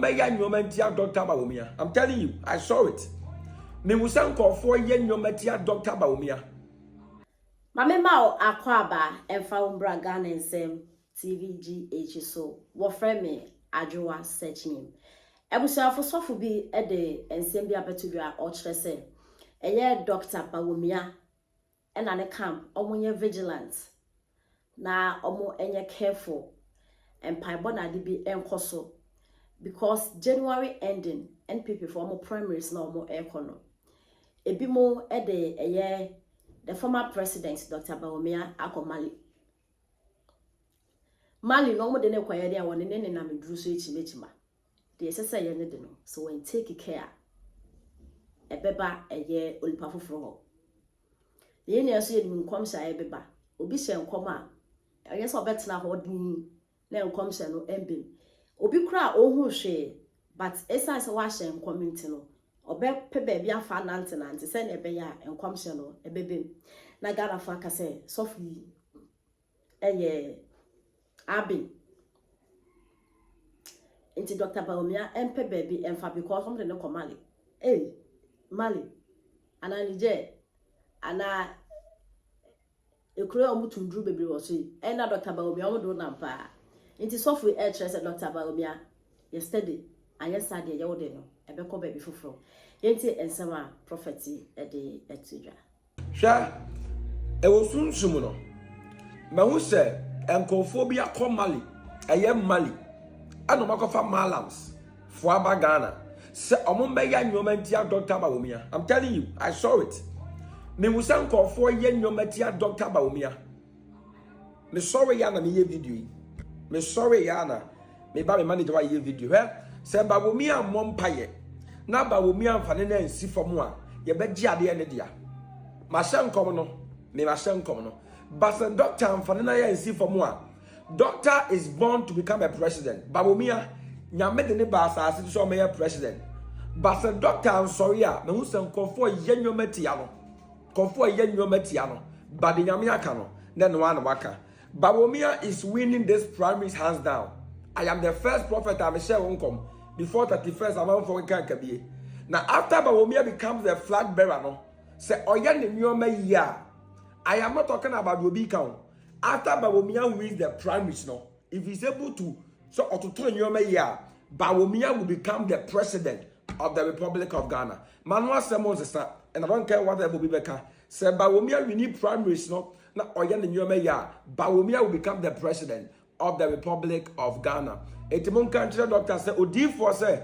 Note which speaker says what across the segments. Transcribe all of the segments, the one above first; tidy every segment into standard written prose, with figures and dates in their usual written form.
Speaker 1: Dr. Bawumia. I'm telling you, I saw it. Me musan call for yen yomatia Dr. Bawumia.
Speaker 2: Mame Mao Akwaba and Faumbra Ghana and TVGH so what friend me Adjoa searching him. Ebusa for sofu bi ede ensem bi abetudua o kire se eye Dr. Bawumia and an camp omonye vigilant na omo enye careful and paibona de bi enkoso because January ending NPP for omo primaries na omo ekono ebimo ede eye the former president Dr. Bawumia akomali Mali no mo de ne kwaye dia woni ne na meduru so echimechima de esese ye ne de no so when take care ebeba eye olipa foforo ho ye ne aso ye nim nkomsha ebeba obi hye nkom a eye so betena ho din na nkomsha no embem obi kura ohu hwe but essence wa hye nkominti no obe pe ba bia fa nante se na ebe ya nkomsha no ebebem na gara fa ka se sofi eye Abi into Dr. Bawumia empe baby emfa because something no come Mali. Hey, Mali. Ana nije ana ekure omutu ndru bebre wo so yi. E na Dr. Bawumia omo na mpa. Into software air trace Dr. Bawumia yesterday anya sade ye wode no ebekọ baby foforo. Yenti ensema prophecy e de etudwa.
Speaker 1: Sha e wo sunsumu no. Ma hu se enkophobia come Mali, Mali. I know Makofa Malams, Fuaba Ghana. Se Omumbeya Nyomentia Dr. Bawumia. I'm telling you, I saw it. Me musan call for yen Nyomentia Dr. Bawumia. Me sorry yana me ye video. Me sorry yana. Me ba me money to ye video. Se Bawumia mompaye. Na Bawumia fanene en si formwa. Ye be jiade ene dia. Ma shen komo no. Me ma shen komo no. But the doctor and see for more. Doctor is born to become a president. Bawumia, nyame de ne basa asiti so mayor president. But the doctor I'm sorry ya, me hu sem konfo yenyo metiano. Konfo yenyo metiano. But the nyame aka no, then one waka. Bawumia is winning this primaries hands down. I am the first prophet I share unkom before 31st amount for kabie. Now after Bawumia becomes the flag bearer no, say oya ne nyoma ya. I am not talking about Yobi count. After Bawumia wins the primaries, no, if he's able to, so or to turn your year, Bawumia will become the president of the Republic of Ghana. Manuel Semos is that, and I don't care what that will be back. Say Bawumia we need primaries, no, now or yan in your year, Bawumia will become the president of the Republic of Ghana. Etimon country doctor say, Odi for say,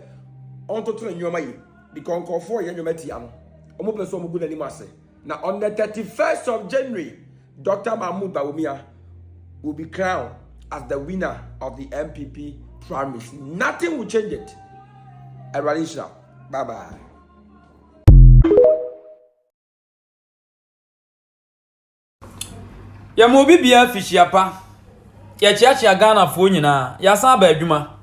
Speaker 1: on to turn your year, because call for yan your metiano. Omo person mo good anymore say. Now, on the 31st of January, Dr. Mahmoud Bawumia will be crowned as the winner of the MPP primaries. Nothing will change it. Eralisha, bye-bye.
Speaker 3: Ya mobi bia fishiapa. Ya chia Ghana fo nyina. Ya san ba adwuma.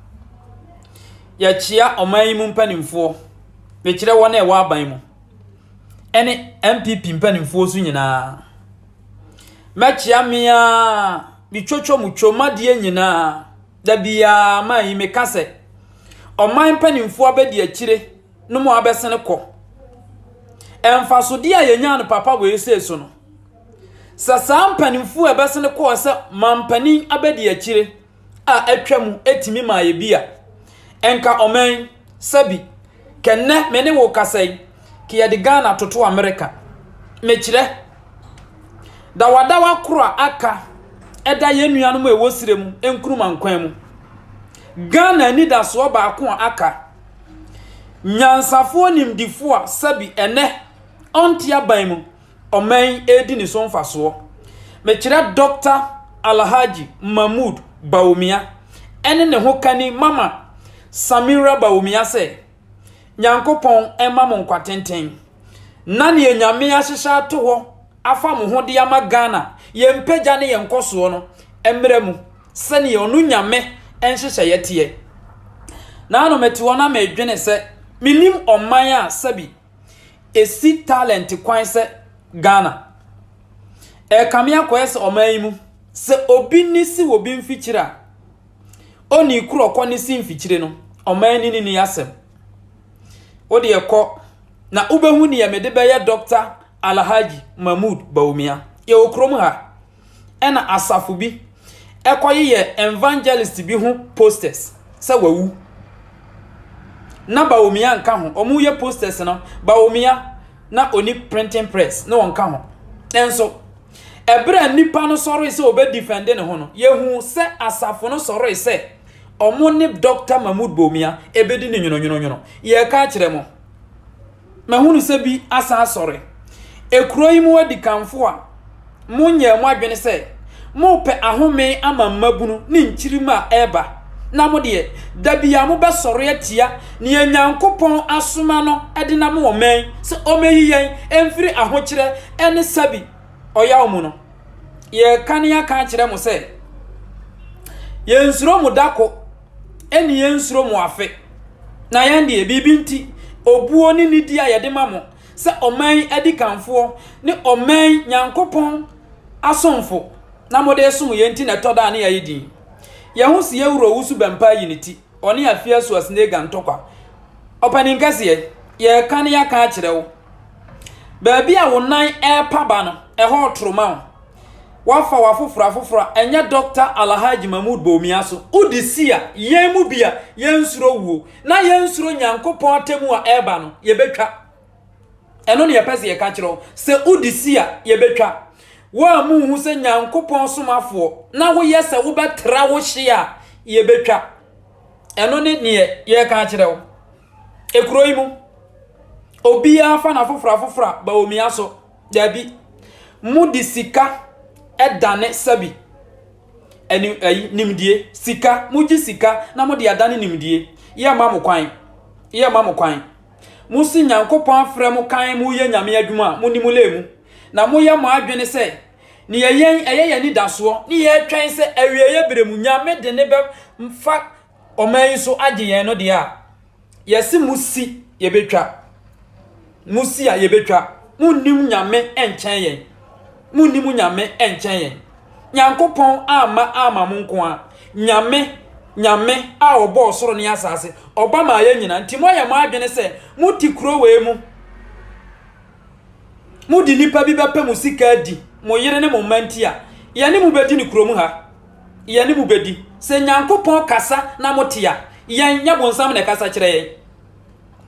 Speaker 3: Ya chia oman mu mpanimfo. Be kire wona e wa aban mu. Ene MPP mpanimfo su nyina machia mia bitwotwo mutwoma de nyina da bia mai mekase oman mpanimfo abedi akire no mo abesene kɔ emfasode a yenya no papa we seso no sasa mpanimfo abesene kɔ se mampani abedi akire a atwam etimi maye bia enka oman sabi kenne mene wo kasai ki de Ghana toto America mechire dawa kro aka eda yenuanom e wosirem enkuruma nkwan mu Ghana ni da so ba ko aka nyansafo nimdifo a sabi ene ontia ban mu oman edi ni so mfaso mechire Dr. Alhaji Mahmoud Bawumia ene ne hokani mama Samira Bawumia se Nyankopon ema mo nkwatenten na ne nyame ahyehya to ho afa mo ho de ama Ghana ye mpagya ne ye nkoso no emre mu sene onu nyame enhyehya yete na no meti wona ma adwene se minim oman a sabi esi talent kwan se Ghana e kamia kwese oman mu se obi ni si obi mfikyira oni kuro kɔ ni si mfikyire no oman ni yasem wo de ekọ na ubehu ni yemede beye Dr. Alhaji Mahmood Bawumia ye okrom ha ena asafo bi ekoye ye evangelist bi hu posters se wawu na Bawumia nka ho omu ye posters no Bawumia na oni printing press na wonka ho enso ebra nipa no soro se obe defend ne ho no ye hu se asafo no soro se omo ne Dr. Mahmood Bawumia ebedi ne nyono ye ka kire mo mahunu se bi asa sore ekuro yi mu adi kanfo a munye mu adwene se mo pe ahome ama mabunu ne nchirima eba na mo de da bia mo be sore atia ne Nyankopon asoma no ade na mo omen se omeyi yen emfiri ahokire ene sabi oya omu no ye kania ka kire mo se ye nsuro mu dako eni ye nsuro mu afe na yande bibi nti obuo ni nidi a yede mamo se oman adi kanfo ni oman Nyankopon asomfo na mode sum ye nti na toda na yedi ye hu se yewuro wusu bempa yiniti oni afia so asnega ntokwa opani nkase ye kan ya ka kirewo ba bia wonan e paba no e ho troma wafa wafofura enye Dr. Alhaji Mahmood Bawumia so udisia yemu bia yensuro wuo na yensuro Nyankopon atemu a eba no ye betwa eno ne ye pese ye ka kiro se udisia ye betwa wa mu hu se Nyankopon somafo na wo ye se wo betra wo hye a ye betwa eno ne ye ka kiro ekuro imu obi afa na fofura Bawumia so dabi mudisika edane sabi eni nimdie sika muji sika na mode adane nimdie ye mamu kwan musi Nyankopon afre mu kan mu ye nyame adwuma mu nimulemu na mu ye mo adwene se ni ye ni daso ni ye twen se awieye beremu nyame de ne be mfa oman so age yen no de a yesi musi ye betwa musi a ye betwa munnim nyame enchen yen munnimu nyame enchen yen Nyankopon ama mu nko a nyame a obo soro ne asase oba ma ye nyina ntimo ye ma adwene se muti kuro we mu mudi nipa bi bepa musika di mo yire ne mo manti a ye ne mu bedi ni kuro mu ha ye ne mu bedi se Nyankopon kasa na motia yen nya bonsam ne kasa kire yen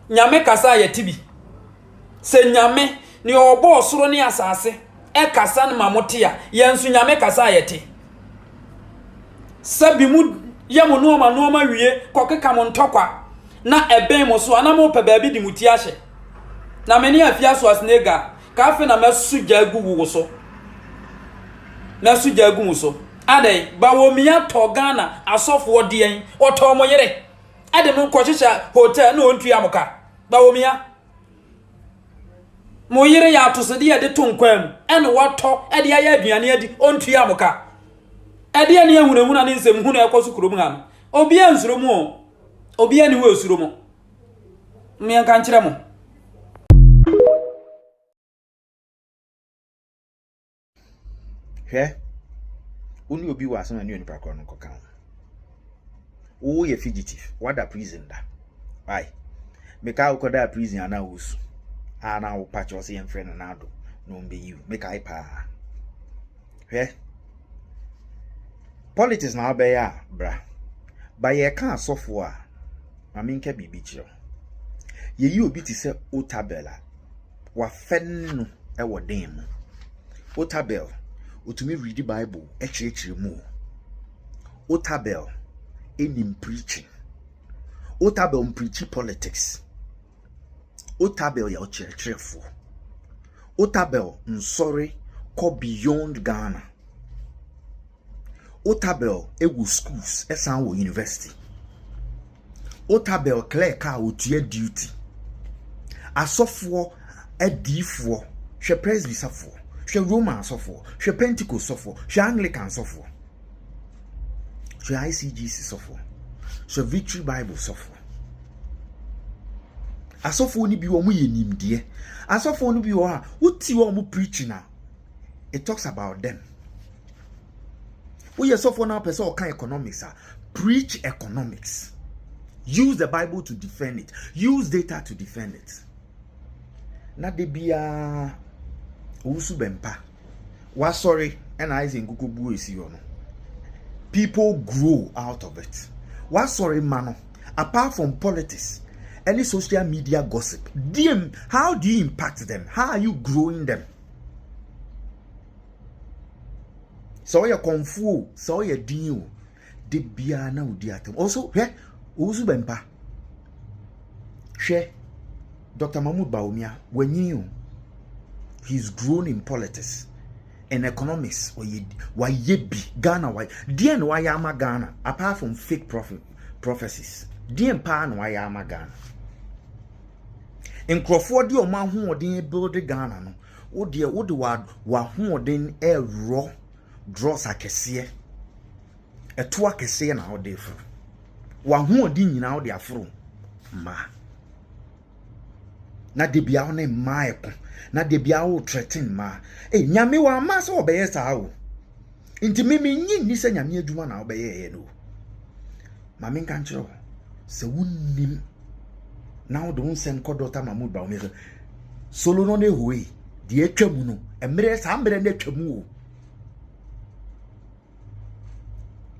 Speaker 3: nyame kasa ye tibi se nyame ni obo soro ne asase e kasa na mamotia yensu nyame kasa yete sabi mu yemu no ma wie kokeka mo ntokwa na eben mo so ana mo pe baabi di muti ahye na meni afia so asnega ka afi na mesuja gugu so ade Bawumia to Ghana asofo odien oto mo yere ade mo nkohyecha hotel na ontua moka Bawumia mo yire ya atosede ya de tonkwam ene woto ede ya aduane adi ontua moka ede ya ne ehunahuna ne nsem hunu ekoso kurom ha no obi ansuro mu obi ani wo asuro mu me kan kire mo
Speaker 4: hwe uni obi wa asema ne onipa kro no koka wo ye fugitive wada prison da bye meka ukoda prison ana wusu ana wo patch was yen friend na do no mbe you make I pa hwe politics na be ya bra ba ye ka asofo a mame nka bibi kiro ye yi obi ti se otabela wa fennu e wo den mu otabel otumi read the Bible echechire mu otabel enim preaching otabel preaching politics otabel ya ochirechirefo otabel nsori ko beyond Ghana otabel egu schools esan wo university otabel clear ka otua duty asofo adifo hwe presbyterfo hwe Roman asofo hwe Pentecost asofo hwe Anglican asofo hwe ICGC asofo hwe Victory Bible asofo asofo ni bi wo mu yenimde asofo ni bi wo ha uti wo mu preaching na it talks about them we asofo na person o kan economics preach economics Use the Bible to defend it. Use data to defend it. Na de bia usu bempa. Wa sorry and I in kukubu isi ono. People grow out of it. Wa sorry mano. Apart from politics, any social media gossip, DM, how do you impact them? How are you growing them? So you confu, so you deal. De bia na udiatem. Also, usu bempa. She Dr. Mahmoud Bawumia, when you he's grown in politics and economics why yebi Ghana why DN why ama Ghana apart from fake prophecies DN pa no why ama Ghana in Crawford di o ma hoodin build Ghana no wo de wa hoodin raw draws akese eto akese na wo de fru wa hoodin nyina wo de afro ma na de bia ho ne maeko na de bia wo threaten ma nyame wa ma so obeye saa wo nti mimi nyi ni se nyame adwuma na obeye no ma men kan kire se wunnim na wo de unsem ko Dr. Mahmoud Bawumia solo no ne hoyi de atwamu no emre sa mbre na atwamu o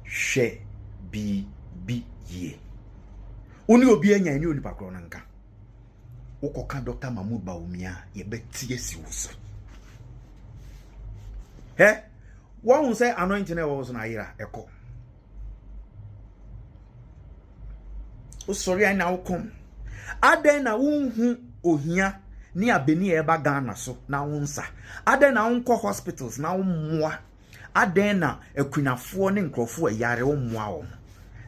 Speaker 4: she bi ye oni obi anya ni oni pakro na nka Okoka Dr. Mahmoud Bawumia ye betie si wuso. One say anointing e was na ira eko. O sorry I now come. Aden na wonhu ohia ni abeni e ba Ghana so na wonsa. Aden na wonko hospitals na wonmoa. Aden na ekunafo ne nkrofo yare wonmoa wo.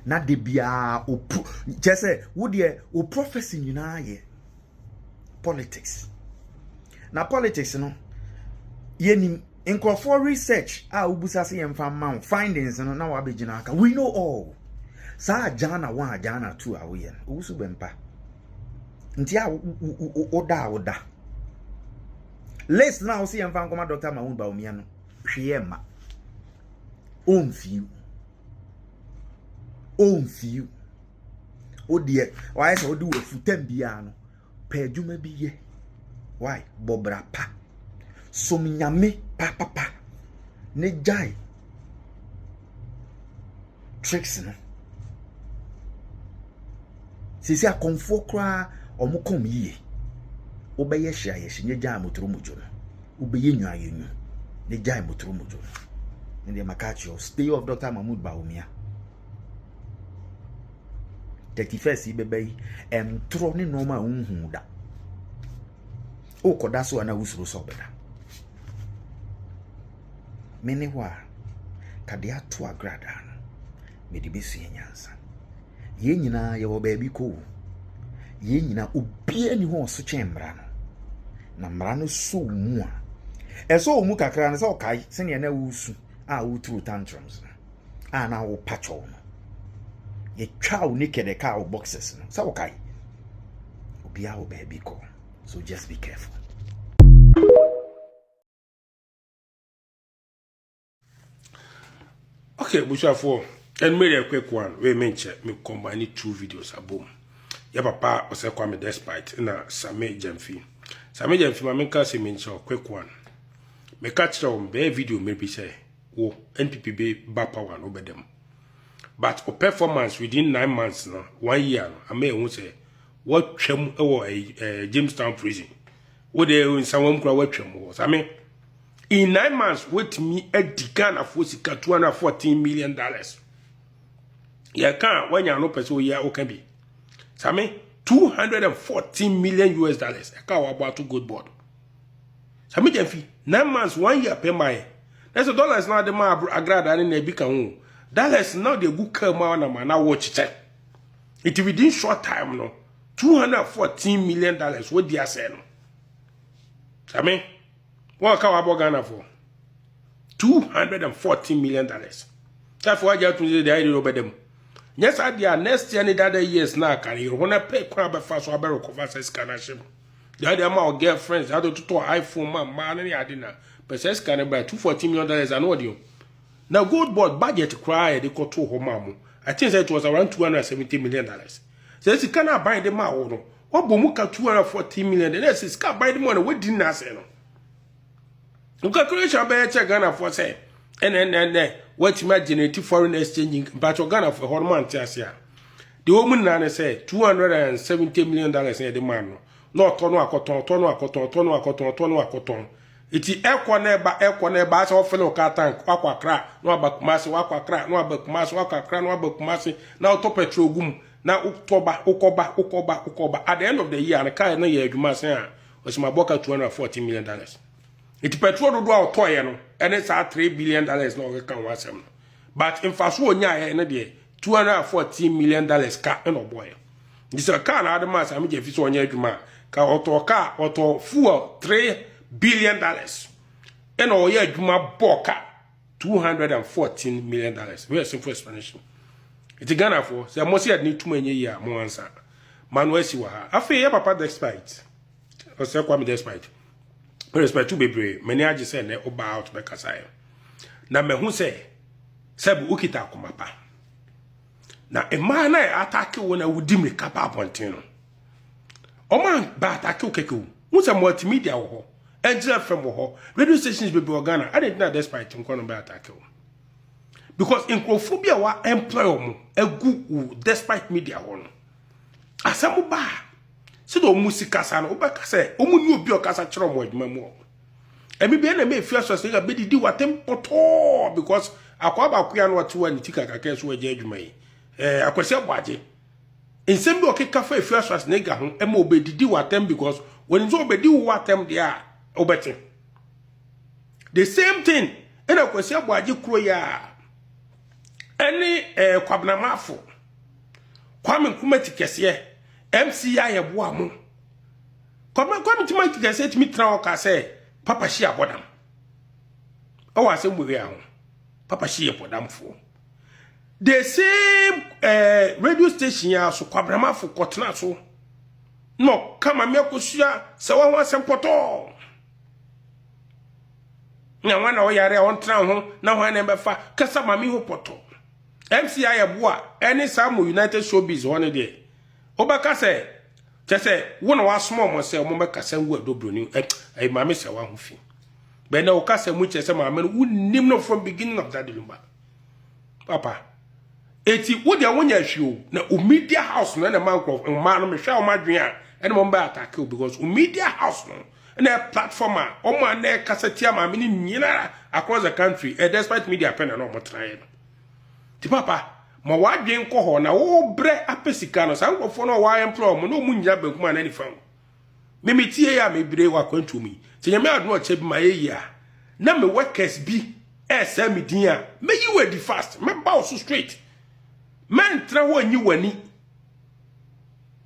Speaker 4: Na de bia jese wo de o prophecy nyina ye politics. Na politics no yenim for research ubusa se yemfa findings no na wabegina aka we know all sa jana 1 jana 2 awe ubusu bempa nti oda list na wo se yemfa nkoma Dr. Mahmoud Bawumia no hweyema on few odie why say odi wafutam bia no pedjuma biye why bobra pa so nyame papa ne jai tricks no sisi akonfo kra omukom yiye obeye hia ye nye jai motoro mojo no obeye nwa yenyu ne jai motoro mojo no ne makacho stay of Dr. Mahmoud Bawumia 31st bebe tro ne no ma unhu da o koda so ana usuro so beda mene wa kade ato agrada no me de besu nyansa ye nyina ye wo baabi ko ye nyina obi ani ho so chembra no na mra no so mu a eso mu kakra no so kai se ne na wusu a wutru tantrums a na wo pacho no ye chow naked cow boxes no so okay obi a wo baby ko so just be careful.
Speaker 5: Okay, Bushafo, and made a quick one. We mention me combine 2 videos a boom. Ya papa was a Kwame Despite na Same Jemfi. Same Jemfi ma menka se mention quick one. Me catch on be video maybe say wo NPP be ba power no be them. But a performance within 9 months now, 1 year, I may won't say what chem or a Jamestown prison. What they in someone cry what chem was. I mean, in 9 months, with me at the Ghana for $214 million. Ya can't when you're no person ya okay be. So I mean, $214 million US. I can't about to good board. So I mean, 9 months, 1 year pay my. That's $1 is not the man agrada and a big one. Dollars now the good come out and man, I watch it. It within short time, no, $214 million. What they are saying? I mean, what can I Ghana for? $214 million. That's why you have to say the idea over them. Yes, I did next year, any other years now, can you want to pay crab fast or better cover says canaship? The other amount of girlfriends, I don't to iPhone, man, any idea. But says can I buy $214 million an audio? Now, good board budget cry, they got to home. I think that it was around $270 million. say sika na buy the ma wo no obo mu ka 240 million then say sika buy the money we din na say no nka creation be che Ghana for say en what imagine foreign exchange but Ghana for hormone tiasia the woman na say $270 million in the man no tonu akoton iti ekwo na eba so fele ka tank akwa kra no abakumase wakwa kra no abakumase wakwa kra no abakumase na auto petrol gum na ukoba at the end of the year na kai na ye adwuma sen a osima $240 million iti petrol do auto ye no ene sa $3 billion na o kan wasem but in faso onya ye ne de $240 million ka no boy this car na adema sa me je fi so onya adwuma ka auto fuel $3 billion and all year Juma Boka $214 million. Very simple explanation. It's a Ghana for so most had need too many year more answer. Manuel Siwaha. I feel papa despite or say kwame despite. Respect to be brave. Many I just say ne oba out be kasai. Na me hu say sebu ukita komapa. Na e man na attack when I would dim kapa pontino. O man ba attack ukeku. Who say multimedia ho. Angela from ho radio stations be Ghana. I didn't know despite him going to attack him. Because in Crophobia wa employer a good despite media one. Asamu ba. Se do musika sana obaka say omu ni obi okasa kire mo adwuma mu. Emi be na me fia so say be didi watem poto because akwa ba kwa na watu ani tika kaka so agye adwuma yi. Akwese boaje. Nsem bi okeka fa fia so as nega ho e ma obedidi watem because when so obedi watem dia obete. The same thing. And I kwesi aboaje kuro ya. Any kwabna mafo. Kwame Nkrumah tikese MCI yeboa mo. Kwame tima tikese timi tra o ka say papa shi abodam. O wa se mwe ya ho. Papa shi yebodam fo. The same radio station ya so kwabna mafo kotena so. No, kama me akosua se wa ho asempoto. Na wana o yare on tra ho na ho na be fa kasa mami ho poto. MCI yeboa any Samu United Showbiz one day. Obaka say say wona wa small mo say mo be kasa wu adobroni eh mami se wa ho fi. Be na o kasa mu che say mami no nim no from beginning of that lumba. Papa eti wo dia wonya hwio na o media house no na man crop man no me hwa o madwen a ene mo be attack because o media house no na platform a o mo na kasa tia mami ni nyina across the country despite media pen na mo try no. Ti papa ma wadwen ko ho na wo bre apesika no sankofo no wa employ mo no mu nya bankuma na ni fam me metie ya me bre wa kwantu mi ti nya me adu o che bi ma ye ya na me workers bi esa me din a me yi wadi fast me ba so straight men tra ho anyi wani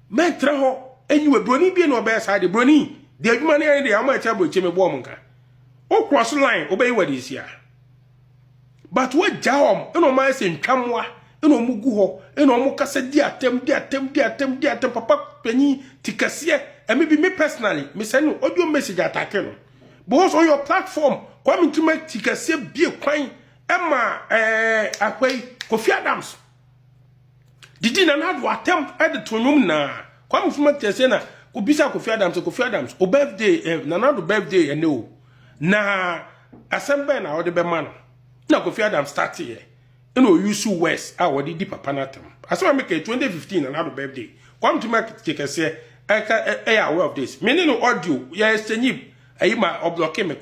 Speaker 5: men tra ho anyi we broni bi no be sa de broni de adwuma ne de ama cha bo che me bo mo nka o cross line o be yi wadi sia but what jawom eno ma se ntwamwa eno mugu ho eno mo kasa di atem papa panyi tikase emi bi me personally me send no audio message attack no because on your platform kwame to make tikase bi kwan ema akwai Kofi Adams didi na na do attempt at the tonum na kwame to make tikase na obisa Kofi Adams o birthday na na do birthday ene o na assemble na o de be man na Kofi Adams start here use West what did papa natam as I make 2015 another birthday come to make take say I aware of this meaning no audio yes tenib ayima o block me